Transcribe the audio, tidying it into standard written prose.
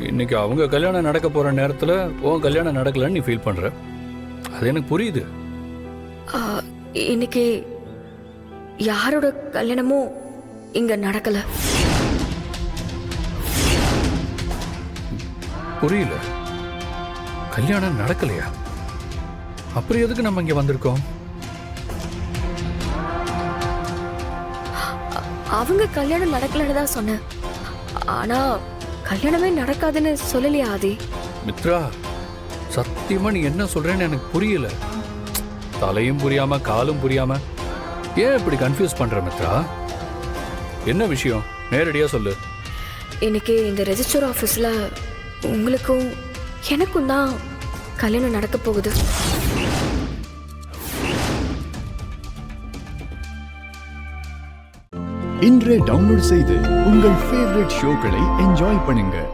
இன்னைக்கு அவங்க கல்யாணம் நடக்க போற நேரத்துல உன் கல்யாணம் நடக்கலன்னு நீ ஃபீல் பண்ற. அது எனக்கு புரியுது. ஆ, இன்னைக்கு யாரோட கல்யாணமும் இங்க நடக்கல. புரியல. கல்யாணம் நடக்கலையா? அப்புறம் எதுக்கு நம்ம இங்க வந்திருக்கோம்? அவங்க கல்யாணம் நடக்கலன்னு தான் சொன்னேன். ஆனா கல்யாணமே நடக்காதுன்னு சொல்லலையா ஆதி? மித்ரா, சத்தியமா நீ என்ன சொல்றேன்னு எனக்கு புரியல. தலையும் புரியாம காலும் புரியாம ஏன் இப்படி கன்ஃபியூஸ் பண்ற மித்ரா? என்ன விஷயம்? நேரடியா சொல்லு. இன்னைக்கு இந்த ரெஜிஸ்டர் ஆஃபீஸ்ல உங்களுக்கும் எனக்கும் தான் கல்யாணம் நடக்க போகுது. இன்றே டவுன்லோட் செய்து உங்கள் ஃபேவரட் ஷோக்களை என்ஜாய் பண்ணுங்க.